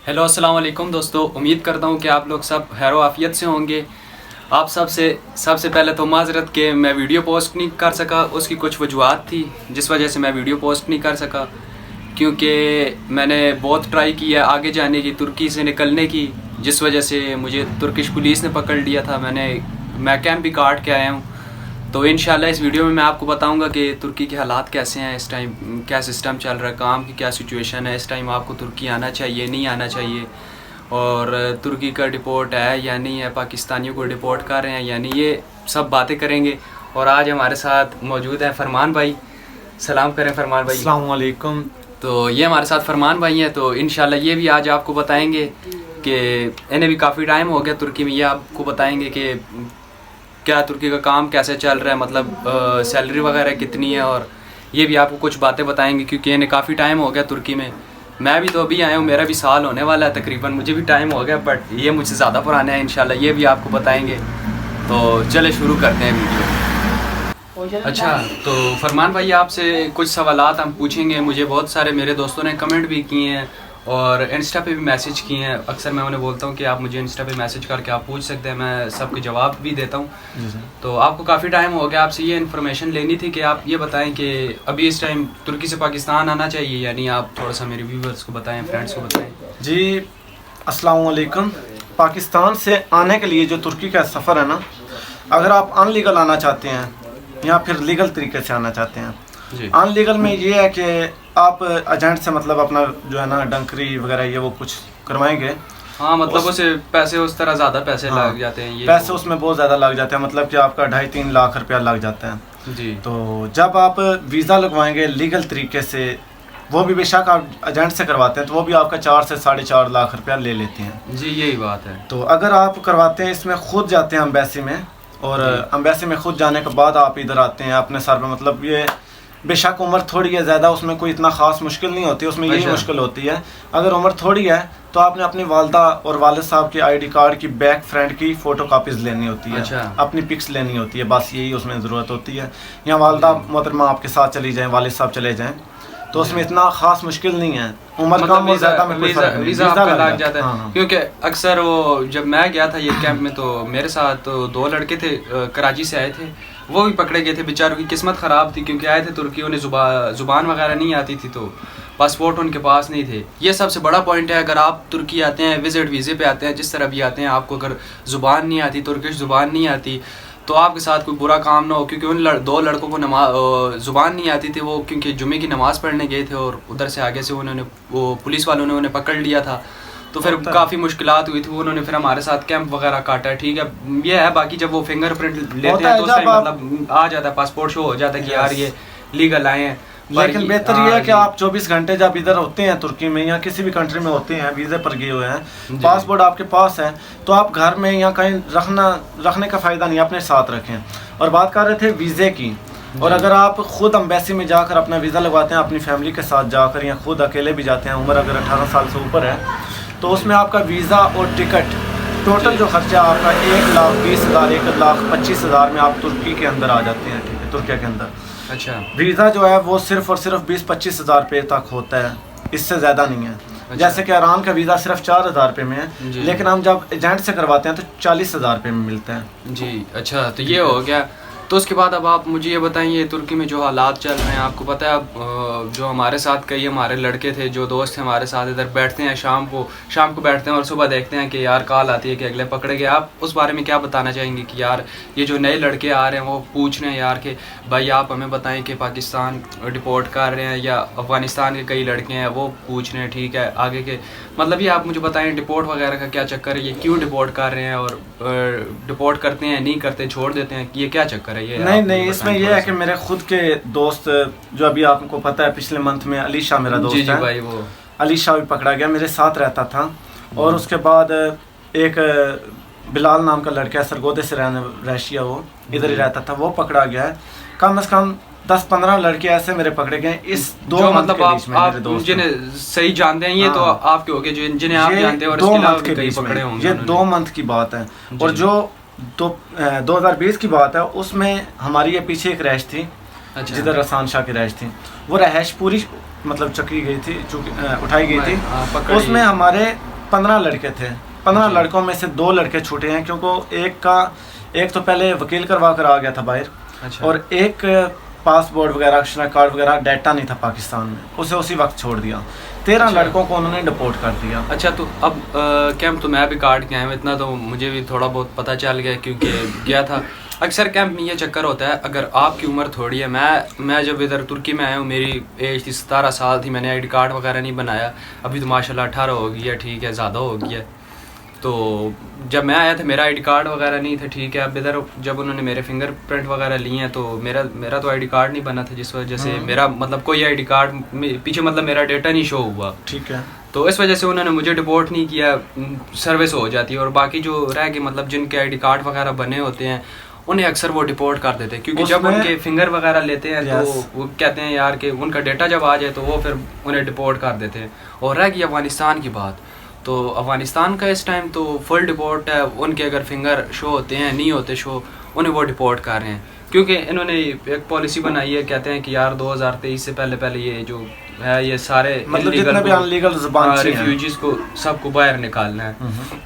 Hello अस्सलाम वालेकुम दोस्तों, उम्मीद करता हूँ कि आप लोग सब खैरो आफियत से होंगे। आप सबसे पहले तो माजरत के मैं वीडियो पोस्ट नहीं कर सका, उसकी कुछ वजूहत थी जिस वजह से मैं वीडियो पोस्ट नहीं कर सका, क्योंकि मैंने बहुत ट्राई किया आगे जाने की, तुर्की से निकलने की, जिस वजह से मुझे तुर्किश पुलिस ने पकड़ लिया था। मैं कैंप भी काट के आया हूँ। तो इंशाल्लाह इस वीडियो में मैं आपको बताऊंगा कि तुर्की के हालात कैसे हैं इस टाइम, क्या सिस्टम चल रहा है, काम की क्या सिचुएशन है इस टाइम, आपको तुर्की आना चाहिए नहीं आना चाहिए, और तुर्की का डिपोर्ट है या नहीं है, पाकिस्तानियों को डिपोर्ट कर रहे हैं या नहीं, ये सब बातें करेंगे। और आज हमारे साथ मौजूद हैं फरमान भाई। सलाम करें फरमान भाई। अस्सलाम वालेकुम। तो ये हमारे साथ फरमान भाई हैं, तो इंशाल्लाह ये भी आज आपको बताएंगे कि इन्हें भी काफ़ी टाइम हो गया तुर्की में। ये आपको बताएंगे कि क्या तुर्की का काम कैसे चल रहा है, मतलब सैलरी वगैरह कितनी है, और ये भी आपको कुछ बातें बताएंगे क्योंकि इन्हें काफ़ी टाइम हो गया तुर्की में। मैं भी तो अभी आया हूँ, मेरा भी साल होने वाला है तकरीबन, मुझे भी टाइम हो गया, बट ये मुझसे ज़्यादा पुराने हैं। इंशाल्लाह ये भी आपको बताएंगे। तो चले शुरू करते हैं वीडियो। अच्छा, तो फरमान भाई आपसे कुछ सवालात हम पूछेंगे। मुझे बहुत सारे मेरे दोस्तों ने कमेंट भी किए हैं और इंस्टा पे भी मैसेज किए हैं। अक्सर मैं उन्हें बोलता हूँ कि आप मुझे इंस्टा पे मैसेज करके आप पूछ सकते हैं, मैं सबके जवाब भी देता हूँ। तो आपको काफ़ी टाइम हो गया, आपसे ये इन्फॉर्मेशन लेनी थी कि आप ये बताएं कि अभी इस टाइम तुर्की से पाकिस्तान आना चाहिए या नहीं। आप थोड़ा सा मेरे व्यूवर्स को बताएं, फ्रेंड्स को बताएं। जी अस्सलाम वालेकुम। पाकिस्तान से आने के लिए जो तुर्की का सफ़र है ना, अगर आप अनलीगल आना चाहते हैं या फिर लीगल तरीके से आना चाहते हैं, अनलीगल में ये है कि आप एजेंट से मतलब अपना जो है ना डंकरी वगैरह ये वो कुछ करवाएंगे। हाँ, मतलब उसे पैसे उस तरह ज़्यादा पैसे लग जाते हैं, ये पैसे उसमें बहुत ज़्यादा लग जाते हैं, मतलब कि आपका 2.5-3 लाख रुपया लग जाता है जी। तो जब आप वीज़ा लगवाएंगे लीगल तरीके से, वो भी बेशक आप एजेंट से करवाते हैं, तो वो भी आपका 4 से 4.5 लाख रुपया ले लेते हैं जी, यही बात है। तो अगर आप करवाते हैं इसमें खुद जाते हैं अम्बेसी में, और अम्बेसी में खुद जाने के बाद आप इधर आते हैं अपने सर पे, मतलब ये बेशक उम्र थोड़ी है, ज़्यादा उसमें कोई इतना ख़ास मुश्किल नहीं होती, उसमें यही मुश्किल होती है अगर उम्र थोड़ी है तो आपने अपनी वालदा और वालिद साहब के आईडी कार्ड की बैक फ्रंट की फ़ोटो कापीज़ लेनी होती है। अपनी पिक्स लेनी होती है, बस यही उसमें ज़रूरत होती है। या वालदा मोहतरमा आपके साथ चली जाएँ, वालिद साहब चले जाएँ, तो उसमें इतना ख़ास मुश्किल नहीं है। उम्र मतलब कम और ज़्यादा में कोई फर्क नहीं, वीज़ा लग जाता है। हाँ। क्योंकि अक्सर वो जब मैं गया था ये कैंप में, तो मेरे साथ तो 2 लड़के थे, कराची से आए थे, वो भी पकड़े गए थे। बेचारों की किस्मत ख़राब थी क्योंकि आए थे तुर्की, उन्हें ज़ुबान वगैरह नहीं आती थी, तो पासपोर्ट उनके पास नहीं थे। ये सबसे बड़ा पॉइंट है। अगर आप तुर्की आते हैं, विज़िट वीज़े पे आते हैं, जिस तरह भी आते हैं, आपको अगर ज़ुबान नहीं आती, तुर्किश ज़ुबान नहीं आती, तो आपके साथ कोई बुरा काम ना हो। क्योंकि उन 2 लड़कों को ज़ुबान नहीं आती थी, वो क्योंकि जुमे की नमाज़ पढ़ने गए थे और उधर से आगे से वो पुलिस वालों ने उन्हें पकड़ लिया था, तो फिर काफ़ी मुश्किलात हुई थी। उन्होंने फिर हमारे साथ कैंप वगैरह काटा है, ठीक है, ये है। बाकी जब वो फिंगरप्रिंट लेते हैं तो उस टाइम मतलब आ जाता है, पासपोर्ट शो हो जाता है कि यार ये लीगल आए हैं। लेकिन बेहतर ये है कि आप 24 घंटे जब इधर होते हैं तुर्की में या किसी भी कंट्री में होते हैं, वीज़े पर गए हुए हैं, पासपोर्ट आपके पास है, तो आप घर में या कहीं रखने का फ़ायदा नहीं, अपने साथ रखें। और बात कर रहे थे वीज़े की, और अगर आप ख़ुद अम्बेसी में जाकर अपना वीज़ा लगवाते हैं अपनी फैमिली के साथ जाकर, या खुद अकेले भी जाते हैं, उम्र अगर 18 साल से ऊपर है, तो उसमें आपका वीज़ा और टिकट टोटल जो खर्चा आपका 1,20,000 1,25,000 में आप तुर्की के अंदर आ जाते हैं, ठीक है, तुर्की के अंदर। अच्छा, वीज़ा जो है वो सिर्फ और सिर्फ 20-25 हज़ार रुपये तक होता है, इससे ज़्यादा नहीं है। अच्छा। जैसे कि ईरान का वीज़ा सिर्फ 4,000 रुपये में है, लेकिन हम जब एजेंट से करवाते हैं तो 40,000 रुपये में मिलता है जी। अच्छा, तो ये हो गया। तो उसके बाद अब आप मुझे ये बताइए, तुर्की में जो हालात चल रहे हैं, आपको पता है, अब जो हमारे साथ कई हमारे लड़के थे, जो दोस्त थे हमारे साथ, इधर बैठते हैं शाम को बैठते हैं और सुबह देखते हैं कि यार कॉल आती है कि अगले पकड़े गए। आप उस बारे में क्या बताना चाहेंगे कि यार ये जो नए लड़के आ रहे हैं वो पूछ रहे हैं यार कि भाई आप हमें बताएं कि पाकिस्तान डिपोर्ट कर रहे हैं, या अफ़गानिस्तान के कई लड़के हैं वो पूछ रहे हैं, ठीक है, आगे के मतलब ये आप मुझे बताएं डिपोर्ट वगैरह का क्या चक्कर है, ये क्यों डिपोर्ट कर रहे हैं, और डिपोर्ट करते हैं नहीं करते, छोड़ देते हैं, ये क्या चक्कर है? ये नहीं, इसमें यह है कि मेरे खुद के दोस्त, जो अभी आपको पता है पिछले मंथ में अली शाह मेरा दोस्त है, भाई वो अली शाह भी पकड़ा गया, मेरे साथ रहता था। और उसके बाद एक बिलाल नाम का लड़का है, सरगोदे से रशिया, वो इधर ही रहता था, वो पकड़ा गया है। कम से कम 10-15 लड़के ऐसे मेरे पकड़े गए इस 2 मंथ के बीच में। मेरे दोस्त जिन्हें सही जानते हैं ये, तो आपके हो गए, जिन्हें आप जानते हैं, और इसके अलावा भी कई पकड़े होंगे। ये 2 मंथ की बात है। और जो 2020 की बात है, उसमें हमारी ये पीछे एक रैश थी, जिधर रसान शाह की रैश थी, वो रैश पूरी मतलब चक्री गई थी, उठाई गई थी। उसमें हमारे 15 लड़के थे, 15 जी। लड़कों में से 2 लड़के छूटे हैं, क्योंकि एक तो पहले वकील करवा कर आ गया था बाहर, अच्छा। और एक पासपोर्ट वगैरह, शनाख्त कार्ड वगैरह डाटा नहीं था पाकिस्तान में, उसे उसी वक्त छोड़ दिया। 13 अच्छा। लड़कों को उन्होंने डिपोर्ट कर दिया। अच्छा, तो अब कैंप तो मैं भी काट के आया हूँ, इतना तो मुझे भी थोड़ा बहुत पता चल गया क्योंकि गया था। अक्सर कैंप में ये चक्कर होता है, अगर आपकी उम्र थोड़ी है, मैं जब इधर तुर्की में आया हूँ मेरी एज थी 17 साल थी, मैंने आईडी कार्ड वगैरह नहीं बनाया, अभी तो माशाल्लाह 18 हो गई है, ठीक है, ज़्यादा हो गया है। तो जब मैं आया था मेरा आईडी कार्ड वगैरह नहीं था, ठीक है। अब इधर जब उन्होंने मेरे फिंगरप्रिंट वगैरह लिए हैं तो मेरा तो आईडी कार्ड नहीं बना था, जिस वजह से मेरा मतलब कोई आईडी कार्ड पीछे मतलब मेरा डेटा नहीं शो हुआ, ठीक है। तो इस वजह से उन्होंने मुझे डिपोर्ट नहीं किया, सर्विस हो जाती है। और बाकी जो रह गए मतलब जिनके आईडी कार्ड वगैरह बने होते हैं उन्हें अक्सर वो डिपोर्ट कर देते हैं, क्योंकि जब उनके फिंगर वगैरह लेते हैं तो वो कहते हैं यार कि उनका डेटा जब आ जाए तो वो फिर उन्हें डिपोर्ट कर देते हैं। और रह गई अफगानिस्तान की बात, तो अफगानिस्तान का इस टाइम तो फुल डिपोर्ट है, उनके अगर फिंगर शो होते हैं नहीं होते शो, उन्हें वो डिपोर्ट कर रहे हैं, क्योंकि इन्होंने एक पॉलिसी बनाई है, कहते हैं कि यार 2023 से पहले ये जो है ये सारे मतलब जितने भी अनलीगल रिफ्यूजीज को सबको बाहर निकालना है।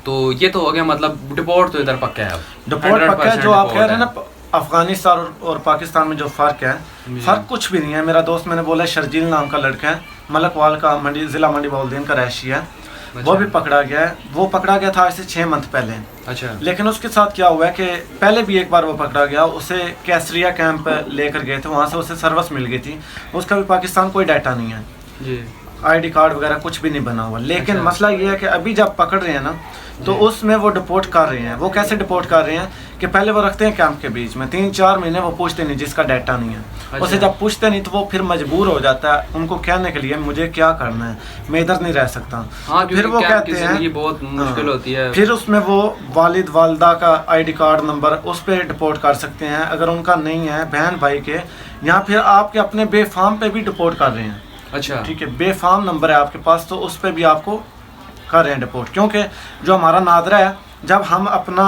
तो ये तो हो गया, मतलब डिपोर्ट तो इधर पक्का है। अब डिपोर्ट पक्का है। जो आप कह रहे हैं ना अफगानिस्तान और पाकिस्तान में जो फ़र्क है, फ़र्क कुछ भी नहीं है। मेरा दोस्त मैंने बोला शर्जील नाम का लड़का है, मलकवाल का ज़िला मंडी बहाउद्दीन का रहायशी है। अच्छा। वो भी पकड़ा गया है। वो पकड़ा गया था आज से 6 मंथ पहले। अच्छा। लेकिन उसके साथ क्या हुआ है कि पहले भी एक बार वो पकड़ा गया, उसे कैसरिया कैंप लेकर गए थे, वहाँ से उसे सर्विस मिल गई थी, उसका भी पाकिस्तान कोई डाटा नहीं है जी, आईडी कार्ड वगैरह कुछ भी नहीं बना हुआ। लेकिन अच्छा। मसला ये है कि अभी जब पकड़ रहे हैं ना तो उसमें वो डिपोर्ट कर रहे हैं। वो कैसे डिपोर्ट कर रहे हैं कि पहले वो रखते हैं कैंप के बीच में 3-4 महीने, वो पूछते नहीं जिसका डाटा नहीं है। अच्छा। उसे जब पूछते नहीं तो वो फिर मजबूर हो जाता है उनको कहने के लिए मुझे क्या करना है, मैं इधर नहीं रह सकता। हाँ, फिर वो कहते हैं बहुत मुश्किल होती है। फिर उसमें वो वालिद वालदा का आईडी कार्ड नंबर उस पर डिपोर्ट कर सकते हैं, अगर उनका नहीं है बहन भाई के, या फिर आपके अपने बेफाम पे भी डिपोर्ट कर रहे हैं। अच्छा, ठीक है, बेफाम नंबर है आपके पास तो उस पर भी आपको कर रहे हैं डिपोर्ट। क्योंकि जो हमारा नादरा है, जब हम अपना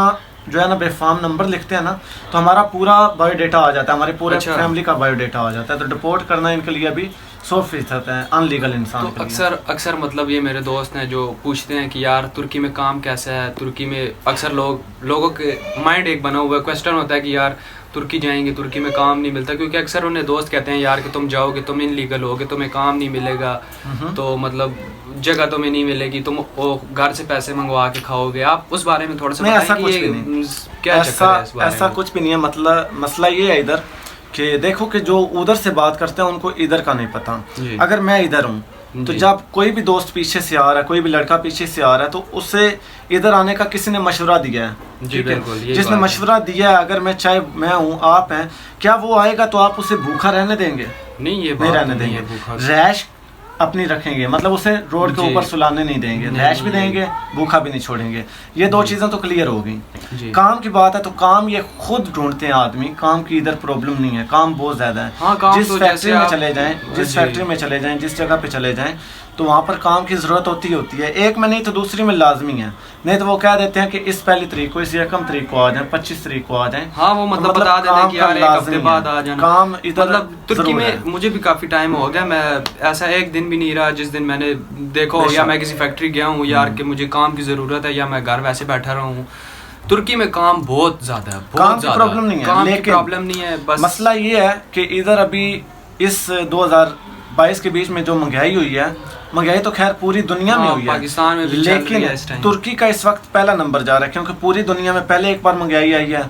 जो है ना बेफाम नंबर लिखते हैं ना तो हमारा पूरा बायोडेटा आ जाता है, हमारे पूरे फैमिली का बायोडेटा आ जाता है। तो डिपोर्ट करना इनके लिए अभी 100% है अनलीगल इंसान। तो अक्सर मतलब ये मेरे दोस्त हैं जो पूछते हैं कि यार तुर्की में काम कैसा है। तुर्की में अक्सर लोगों के माइंड एक बना हुआ क्वेश्चन होता है कि यार तुर्की जाएंगे, तुर्की में काम नहीं मिलता, क्योंकि अक्सर उन्हें दोस्त कहते हैं यार कि तुम जाओगे तुम इनलीगल होगे, तुम्हें काम नहीं मिलेगा, तो मतलब जगह तुम्हें नहीं मिलेगी, तुम वो घर से पैसे मंगवा के खाओगे। आप उस बारे में थोड़ा सा बताएं कि क्या चक्कर है इस बारे में? ऐसा कुछ भी नहीं है। मतलब मसला ये है इधर कि देखो कि जो उधर से बात करते हैं उनको इधर का नहीं पता। अगर मैं इधर हूँ तो जब कोई भी दोस्त पीछे से आ रहा है, कोई भी लड़का पीछे से आ रहा है, तो उसे इधर आने का किसी ने मशवरा दिया है। ठीक है, जिसने मशवरा दिया है, अगर मैं चाहे मैं हूँ आप हैं, क्या वो आएगा तो आप उसे भूखा रहने देंगे? नहीं, ये नहीं रहने देंगे। रैश अपनी रखेंगे, मतलब उसे रोड के ऊपर सुलाने नहीं देंगे, रैश भी देंगे, भूखा भी नहीं छोड़ेंगे। ये 2 चीज़ें तो क्लियर हो गई। काम की बात है तो काम ये खुद ढूंढते हैं आदमी, काम की इधर प्रॉब्लम नहीं है, काम बहुत ज़्यादा है। हाँ, जिस फैक्ट्री में चले जाएं, जिस फैक्ट्री में चले जाएं, जिस जगह पे चले जाएं, तो वहाँ पर काम की ज़रूरत होती है। एक में नहीं तो दूसरी में लाजमी है। नहीं तो वो कह देते हैं कि इस पहली तारीख को, इस 1 तारीख को आ जाएं, 25 तारीख को आ जाएं। हाँ, वो मतलब बता देते हैं कि यार 1 हफ्ते बाद आ जाना। काम इधर मतलब तुर्की में मुझे भी काफ़ी टाइम हो गया, मैं ऐसा एक दिन भी नहीं रहा जिस दिन मैंने देखा हो या मैं किसी फैक्ट्री गया हूँ यार कि मुझे काम की ज़रूरत है, या मैं घर वैसे बैठा रहा हूँ। तुर्की में काम बहुत ज़्यादा है, काम की प्रॉब्लम नहीं है, काम की प्रॉब्लम नहीं है। बस मसला ये है कि इधर अभी इस 2022 के बीच में जो महंगाई हुई है, महंगाई तो खैर पूरी दुनिया में हुई है, पाकिस्तान में भी लेकिन तुर्की का इस वक्त पहला नंबर जा रहा है, क्योंकि पूरी दुनिया में पहले एक बार महंगाई आई है,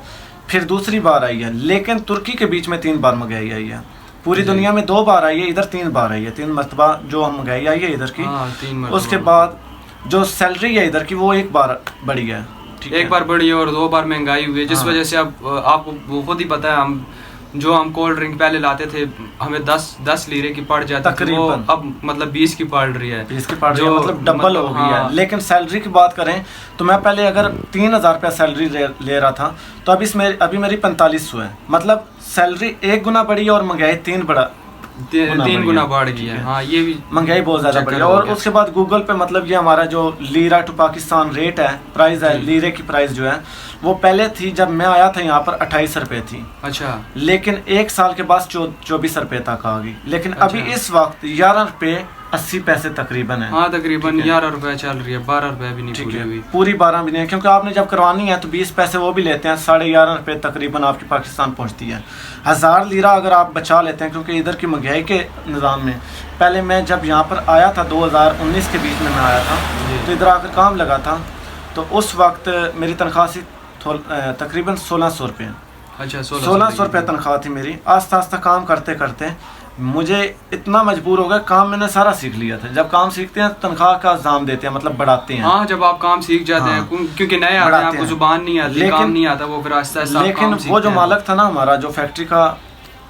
फिर दूसरी बार आई है, लेकिन तुर्की के बीच में 3 बार महंगाई आई है। पूरी दुनिया में 2 बार आई है, इधर 3 बार आई है, 3 मरतबा जो महंगाई आई है इधर की। उसके बाद जो सैलरी है इधर की वो 1 बार बढ़ी है, एक बार बढ़ी है और 2 बार महंगाई हुई है, जिस वजह से अब आपको खुद ही पता है, हम कोल्ड ड्रिंक पहले लाते थे हमें 10 लीरे की पड़ जाती थी, वो अब मतलब 20 की पड़ रही है, 20 की पड़ रही है, मतलब डबल हो गई है। लेकिन सैलरी की बात करें तो मैं पहले अगर 3000 रुपया सैलरी ले रहा था तो अभी मेरी 4500 है, मतलब सैलरी 1 गुना बढ़ी है और महंगाई 3 गुना बढ़ गई है। हाँ, ये भी महंगाई बहुत ज़्यादा बढ़ी है। और उसके बाद गूगल पे मतलब ये हमारा जो लीरा टू पाकिस्तान रेट है, प्राइस है, लीरे की प्राइस जो है वो पहले थी, जब मैं आया था यहाँ पर 28 रुपये थी। अच्छा। लेकिन 1 साल के बाद 24 रुपये तक आ गई। लेकिन अभी इस वक्त 11 रुपये 80 पैसे तकरीबन है। हाँ तकरीबन 11 रुपये चल रही है, 12 रुपये भी नहीं ठीक पूरी है, हुई। पूरी 12 भी नहीं है, क्योंकि आपने जब करवानी है तो 20 पैसे वो भी लेते हैं, 11.5 रुपये तकरीबन आपकी पाकिस्तान पहुंचती है। 1000 लीरा अगर आप बचा लेते हैं, क्योंकि इधर की महंगाई के निज़ाम में, पहले मैं जब यहाँ पर आया था 2019 के बीच में मैं आया था, तो इधर आकर काम लगा था, तो उस वक्त मेरी तनख्वाह थी तकरीबन 1600 रुपये। अच्छा 1600 रुपये तनख्वाह थी मेरी। आस्ता आस्ता काम करते करते मुझे इतना मजबूर हो गया, काम मैंने सारा सीख लिया था। जब काम सीखते हैं तनख्वाह का इल्ज़ाम देते हैं, मतलब बढ़ाते हैं। हाँ जब आप काम सीख जाते हैं, क्योंकि नए आते हैं, आपको जुबान नहीं आती, काम नहीं आता, वो फिर आहिस्ता आहिस्ता लेकिन वो जो मालिक था ना हमारा, जो फैक्ट्री का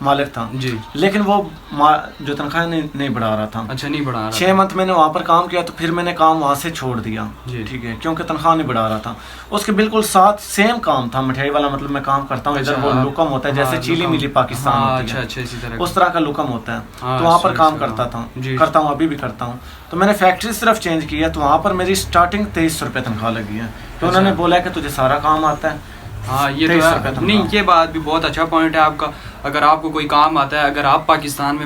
मालिक था जी, लेकिन वो जो तनख्वाह नहीं बढ़ा रहा था। अच्छा नहीं बढ़ा रहा 6 मंथ मैंने वहाँ पर काम किया, तो फिर मैंने काम वहाँ से छोड़ दिया, ठीक है, क्योंकि तनख्वाह नहीं बढ़ा रहा था। उसके बिल्कुल साथ सेम काम था, मिठाई वाला, मतलब मैं काम करता हूँ इधर, वो लुकम होता है जैसे चीली मिली पाकिस्तान होती है, अच्छा इसी तरह उस तरह का लुकम होता है, तो वहाँ पर काम करता था, करता हूँ, अभी भी करता हूँ। तो मैंने फैक्ट्री सिर्फ चेंज की है, तो वहाँ पर मेरी स्टार्टिंग 2300 रुपये तनख्वाह लगी है। तो उन्होंने बोला कि तुझे सारा काम आता है। हाँ ये तो नहीं, ये बात भी बहुत अच्छा पॉइंट है आपका। अगर आपको कोई काम आता है, अगर आप पाकिस्तान में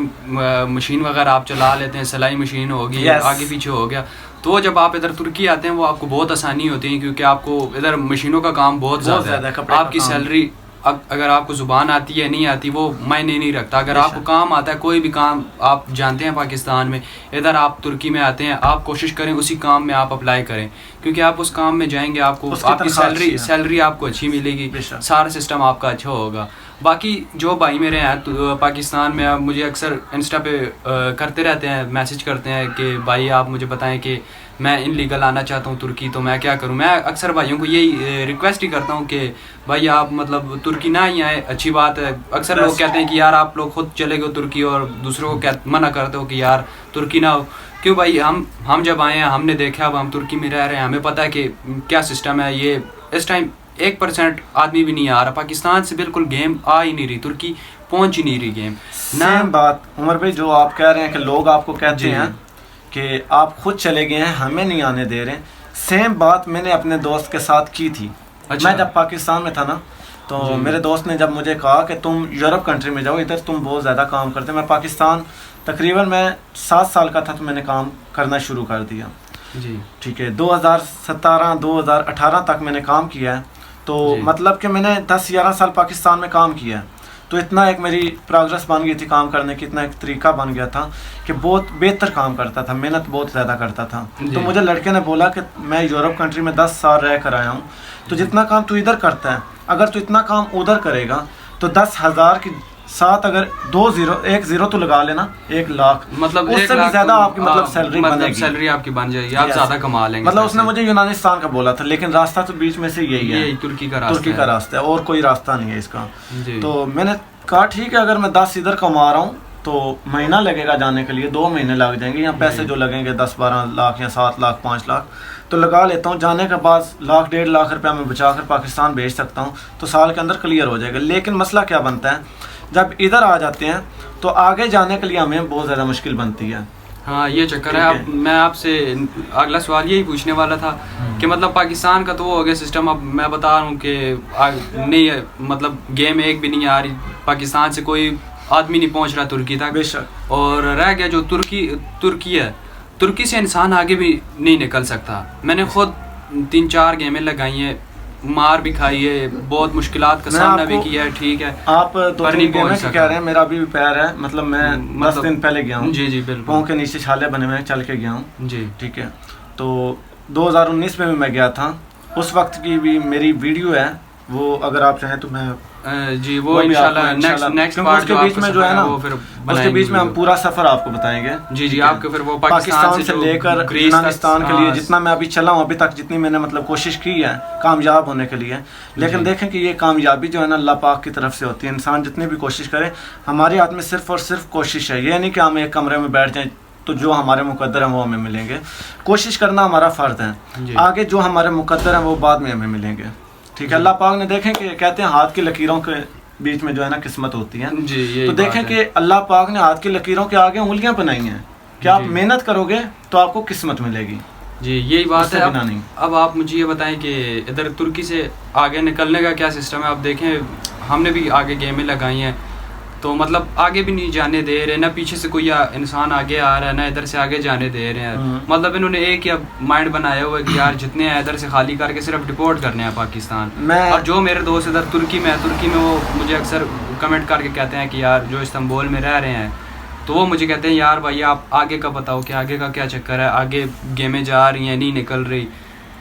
मशीन वगैरह आप चला लेते हैं, सिलाई मशीन होगी, आगे पीछे हो गया, तो जब आप इधर तुर्की आते हैं वो आपको बहुत आसानी होती है, क्योंकि आपको इधर मशीनों का काम बहुत ज़्यादा है। आपकी सैलरी अगर आपको ज़ुबान आती है नहीं आती वो मायने नहीं रखता। अगर आपको काम आता है, कोई भी काम आप जानते हैं पाकिस्तान में, इधर आप तुर्की में आते हैं, आप कोशिश करें उसी काम में आप अप्लाई करें, क्योंकि आप उस काम में जाएंगे, आपको आपकी सैलरी आपको अच्छी मिलेगी, सारा सिस्टम आपका अच्छा होगा। बाकी जो भाई मेरे हैं तो पाकिस्तान में, आप मुझे अक्सर इंस्टा पे करते रहते हैं, मैसेज करते हैं कि भाई आप मुझे बताएं कि मैं इनलीगल आना चाहता हूँ तुर्की, तो मैं क्या करूँ। मैं अक्सर भाइयों को यही रिक्वेस्ट ही करता हूँ कि भाई आप मतलब तुर्की ना ही आए, अच्छी बात है। अक्सर लोग कहते हैं कि यार आप लोग खुद चले गए तुर्की और दूसरों को मना करते हो कि यार तुर्की ना हो। क्यों भाई, हम जब आए हैं हमने देखा, अब हम तुर्की में रह रहे हैं, हमें पता है कि क्या सिस्टम है। ये इस टाइम 1% आदमी भी नहीं आ रहा पाकिस्तान से, बिल्कुल गेम आ ही नहीं रही, तुर्की पहुंच ही नहीं रही गेम। सेम बात उमर भाई जो आप कह रहे हैं कि लोग आपको कहते हैं कि आप खुद चले गए हैं, हमें नहीं आने दे रहे, सेम बात मैंने अपने दोस्त के साथ की थी। अच्छा। मैं जब पाकिस्तान में था ना, तो मेरे दोस्त ने जब मुझे कहा कि तुम यूरोप कंट्री में जाओ, इधर तुम बहुत ज़्यादा काम करते। मैं पाकिस्तान तकरीबन मैं 7 साल का था तो मैंने काम करना शुरू कर दिया जी, ठीक है। 2017-2018 तक मैंने काम किया है, तो मतलब कि मैंने 10-11 साल पाकिस्तान में काम किया है। तो इतना एक मेरी प्रोग्रेस बन गई थी काम करने की, इतना एक तरीका बन गया था कि बहुत बेहतर काम करता था, मेहनत बहुत ज़्यादा करता था। तो मुझे लड़के ने बोला कि मैं यूरोप कंट्री में 10 साल रह कर आया हूँ, तो जितना काम तू इधर करता है अगर तू इतना काम उधर करेगा तो 10,000 के साथ अगर 1 0 तो लगा लेना, 1 लाख, मतलब उससे भी ज़्यादा आपकी मतलब सैलरी बनेगी, सैलरी आपकी बन जाएगी, आप ज़्यादा कमा लेंगे। मतलब उसने मुझे यूनानिस्तान का बोला था, लेकिन रास्ता तो बीच में से यही है, तुर्की का रास्ता है, और कोई रास्ता नहीं है इसका। तो मैंने कहा ठीक है, अगर मैं 10 इधर कमा रहा हूँ तो महीना लगेगा जाने के लिए, 2 महीने लग जाएंगे, यहाँ पैसे जो लगेंगे 10-12 लाख या 7 लाख 5 लाख तो लगा लेता हूँ। जाने के बाद 1-1.5 लाख रुपया मैं बचा कर पाकिस्तान भेज सकता हूँ, तो साल के अंदर क्लियर हो जाएगा। लेकिन मसला क्या बनता है, जब इधर आ जाते हैं तो आगे जाने के लिए हमें बहुत ज़्यादा मुश्किल बनती है। हाँ ये चक्कर है। मैं आपसे अगला सवाल यही पूछने वाला था कि मतलब पाकिस्तान का तो वो हो गया सिस्टम, अब मैं बता रहा हूँ कि नहीं है, मतलब गेम एक भी नहीं आ रही, पाकिस्तान से कोई आदमी नहीं पहुँच रहा तुर्की तक, बेशक। और रह गया जो तुर्की है, तुर्की से इंसान आगे भी नहीं निकल सकता। मैंने खुद 3-4 गेमें लगाई हैं, मार भी खाई है, बहुत मुश्किलात का सामना भी किया है, ठीक है। आप 2-3 गेमें कह रहे हैं, मेरा भी पैर है, मतलब मैं 10 दिन पहले गया हूँ जी, बिल्कुल, पाँव के नीचे छाले बने हुए चल के गया हूँ जी, ठीक है। तो 2019 में भी मैं गया था, उस वक्त की भी मेरी वीडियो है, वो अगर आप चाहें तो मैं जी वो इंशाल्लाह नेक्स्ट पार्ट उसके बीच में जो है ना, उसके बीच में हम पूरा सफर आपको बताएंगे जी आपके फिर वो पाकिस्तान से लेकर यूनानिस्तान के लिए जितना मैं अभी चला हूँ अभी तक, जितनी मैंने मतलब कोशिश की है कामयाब होने के लिए। लेकिन देखें कि ये कामयाबी जो है ना अल्लाह पाक की तरफ से होती है। इंसान जितनी भी कोशिश करे, हमारे हाथ में सिर्फ और सिर्फ कोशिश है। ये नहीं कि हम एक कमरे में बैठ जाएं तो जो हमारे मुकद्दर हैं वो हमें मिलेंगे। कोशिश करना हमारा फ़र्ज़ है, आगे जो हमारे मुकद्दर हैं वो बाद में हमें मिलेंगे, ठीक है। अल्लाह पाक ने देखें कि कहते हैं हाथ की लकीरों के बीच में जो है ना किस्मत होती है जी, तो देखें कि अल्लाह पाक ने हाथ की लकीरों के आगे उंगलियां बनाई हैं कि आप मेहनत करोगे तो आपको किस्मत मिलेगी जी, यही बात है। अब आप मुझे ये बताएं कि इधर तुर्की से आगे निकलने का क्या सिस्टम है। आप देखें हमने भी आगे गेमें लगाई हैं, तो मतलब आगे भी नहीं जाने दे रहे, ना पीछे से कोई इंसान आगे आ रहा है, ना इधर से आगे जाने दे रहे हैं। मतलब इन्होंने एक ही माइंड बनाया हुआ है कि यार जितने हैं इधर से खाली करके सिर्फ डिपोर्ट करने हैं पाकिस्तान। और जो मेरे दोस्त इधर तुर्की में वो मुझे अक्सर कमेंट करके कहते हैं कि यार जो इस्तांबुल में रह रहे हैं, तो वो मुझे कहते हैं यार भाई आप आगे का बताओ कि आगे का क्या चक्कर है, आगे गेमें जा रही हैं नहीं निकल रही,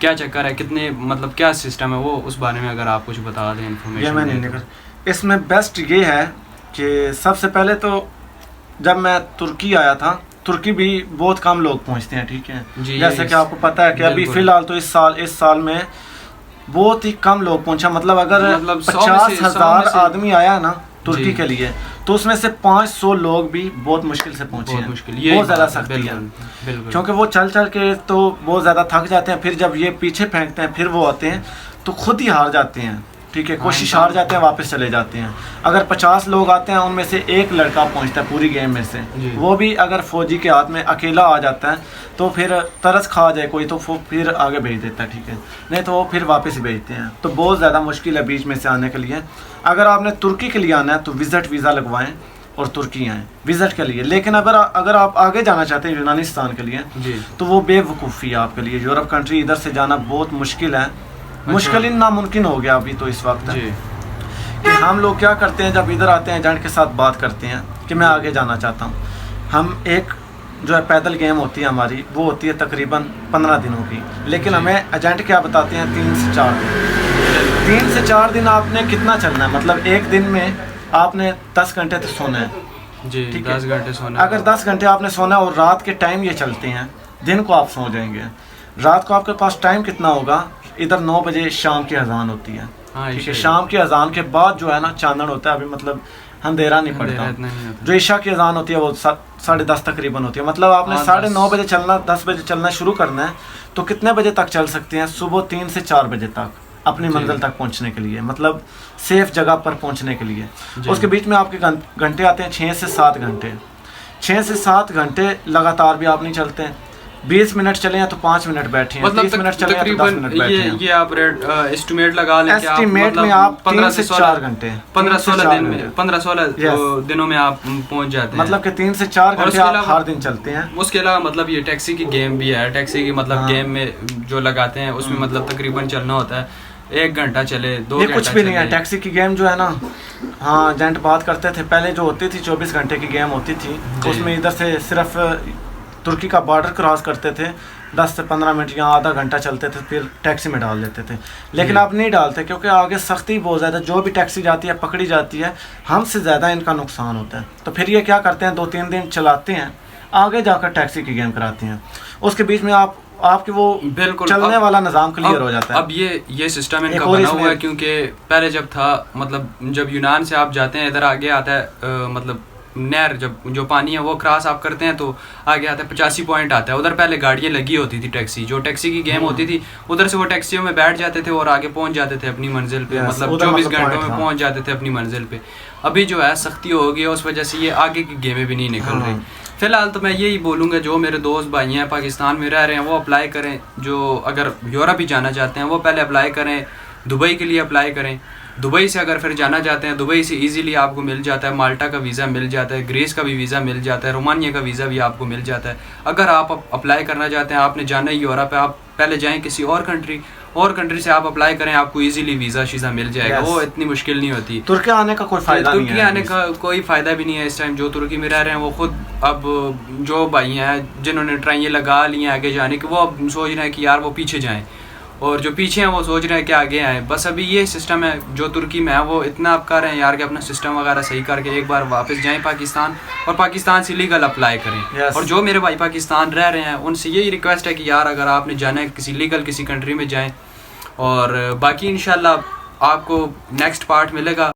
क्या चक्कर है, कितने मतलब क्या सिस्टम है, वो उस बारे में अगर आप कुछ बता दें इन्फॉर्मेशन। इसमें बेस्ट ये है कि सबसे पहले तो जब मैं तुर्की आया था, तुर्की भी बहुत कम लोग पहुंचते हैं, ठीक है, जैसे कि आपको पता है कि अभी फिलहाल तो इस साल में बहुत ही कम लोग पहुंचा। मतलब अगर 50,000 आदमी आया ना तुर्की के लिए, तो उसमें से 500 लोग भी बहुत मुश्किल से पहुंचे हैं। बहुत ज़्यादा सख्ती है, क्योंकि वो चल के तो बहुत ज़्यादा थक जाते हैं, फिर जब ये पीछे फेंकते हैं फिर वो आते हैं तो खुद ही हार जाते हैं, ठीक है, कोशिश हार जाते हैं, वापस चले जाते हैं। अगर 50 लोग आते हैं उनमें से एक लड़का पहुंचता है पूरी गेम में से, वो भी अगर फौजी के हाथ में अकेला आ जाता है तो फिर तरस खा जाए कोई तो फिर आगे भेज देता है, ठीक है, नहीं तो वो फिर वापस भेजते हैं। तो बहुत ज़्यादा मुश्किल है बीच में से आने के लिए। अगर आपने तुर्की के लिए आना है तो विज़िट वीज़ा लगवाएं और तुर्की आएँ विज़िट के लिए। लेकिन अगर आप आगे जाना चाहते हैं यूनानिस्तान के लिए, तो वो बेवकूफ़ी है आपके लिए। यूरोप कंट्री इधर से जाना बहुत मुश्किल है, मुश्किल नामुमकिन हो गया अभी तो इस वक्त कि हम लोग क्या करते हैं, जब इधर आते हैं एजेंट के साथ बात करते हैं कि मैं आगे जाना चाहता हूँ, हम एक जो है पैदल गेम होती है हमारी, वो होती है तकरीबन 15 दिनों की, लेकिन हमें एजेंट क्या बताते हैं 3 से 4 दिन। 3 से 4 दिन आपने कितना चलना है, मतलब एक दिन में आपने 10 घंटे तो सोना है, जी, 10 घंटे सोना। अगर 10 घंटे आपने सोना और रात के टाइम ये चलते हैं, दिन को आप सो जाएंगे, रात को आपके पास टाइम कितना होगा, इधर 9 बजे शाम की अजान होती है, ठीक है, शाम की अजान के बाद जो है ना चांदन होता है, अभी मतलब अंधेरा नहीं पड़ता। जो ईशा की अजान होती है वो 10:30 तकरीबन होती है। मतलब आपने 9:30 बजे चलना, 10 बजे चलना शुरू करना है, तो कितने बजे तक चल सकते हैं, सुबह 3 से 4 बजे तक अपनी मंजिल तक पहुंचने के लिए, मतलब सेफ जगह पर पहुंचने के लिए। उसके बीच में आपके घंटे आते हैं 6 से 7 घंटे। 6 से 7 घंटे लगातार भी आप नहीं चलते, 20 मिनट चले हैं तो 5 मिनट बैठे हैं, 30 मिनट चले हैं तो 10 मिनट बैठे हैं। ये आप एस्टिमेट लगा लें कि एस्टिमेट में आप 3 से 4 घंटे 15-16 दिनों में आप पहुंच जाते हैं, मतलब कि 3 से 4 घंटे आप हर दिन चलते हैं। उसके अलावा मतलब ये टैक्सी की गेम भी है, टैक्सी की मतलब गेम में जो लगाते हैं उसमें मतलब तकरीबन चलना होता है 1 घंटा चले, 2 घंटा कुछ भी नहीं है। टैक्सी की गेम जो है ना, हाँ एजेंट बात करते थे पहले, जो होती थी 24 घंटे की गेम होती थी, उसमें इधर से सिर्फ तुर्की का बॉर्डर क्रॉस करते थे, 10 से 15 मिनट या आधा घंटा चलते थे, फिर टैक्सी में डाल देते थे। लेकिन अब नहीं डालते, क्योंकि आगे सख्ती बहुत ज़्यादा, जो भी टैक्सी जाती है पकड़ी जाती है, हमसे ज़्यादा इनका नुकसान होता है। तो फिर ये क्या करते हैं, 2-3 दिन चलाते हैं, आगे जाकर टैक्सी की गेम कराते हैं, उसके बीच में आपके वो बिल्कुल चलने वाला निज़ाम क्लियर हो जाता है। अब ये सिस्टम इनका बना हुआ है, क्योंकि पहले जब था, मतलब जब यूनान से आप जाते हैं, इधर आगे आता है मतलब नहर, जब जो पानी है वो क्रॉस आप करते हैं तो आगे आता है 85 पॉइंट आता है। उधर पहले गाड़ियाँ लगी होती थी टैक्सी, जो टैक्सी की गेम होती थी, उधर से वो टैक्सियों में बैठ जाते थे और आगे पहुंच जाते थे अपनी मंजिल पे, मतलब 24 घंटों में पहुंच जाते थे अपनी मंजिल पे। अभी जो है सख्ती हो गई है, उस वजह से ये आगे की गेमें भी नहीं निकल रही। फिलहाल तो मैं यही बोलूँगा, जो मेरे दोस्त भाई हैं पाकिस्तान में रह रहे हैं वो अप्लाई करें, जो अगर यूरोप भी जाना चाहते हैं वो पहले अप्लाई करें, दुबई के लिए अप्लाई करें। दुबई से अगर फिर जाना चाहते हैं, दुबई से इजीली आपको मिल जाता है, माल्टा का वीज़ा मिल जाता है, ग्रीस का भी वीज़ा मिल जाता है, रोमानिया का वीज़ा भी आपको मिल जाता है। अगर आप अप्लाई करना चाहते हैं, आपने जाना ही यूरोप है, आप पहले जाएं किसी और कंट्री से आप अप्लाई करें, आपको इजीली वीज़ा शीज़ा मिल जाएगा। वो इतनी मुश्किल नहीं होती। तुर्की आने का कोई फ़ायदा नहीं है, तुर्की आने का कोई फ़ायदा भी नहीं है इस टाइम। जो तुर्की में रह रहे हैं वो खुद, अब जो भाई हैं जिन्होंने ट्राई लगा ली हैं आगे जाने की, वो अब सोच रहे हैं कि यार वो पीछे जाएँ, और जो पीछे हैं वो सोच रहे हैं कि आगे आएँ। बस अभी ये सिस्टम है जो तुर्की में है, वो इतना आप कर रहे हैं यार कि अपना सिस्टम वगैरह सही करके एक बार वापस जाएं पाकिस्तान, और पाकिस्तान से लीगल अप्लाई करें। और जो मेरे भाई पाकिस्तान रह रहे हैं उनसे यही रिक्वेस्ट है कि यार अगर आपने जाना है किसी लीगल किसी कंट्री में जाएं, और बाकी इंशाल्लाह आपको नेक्स्ट पार्ट मिलेगा।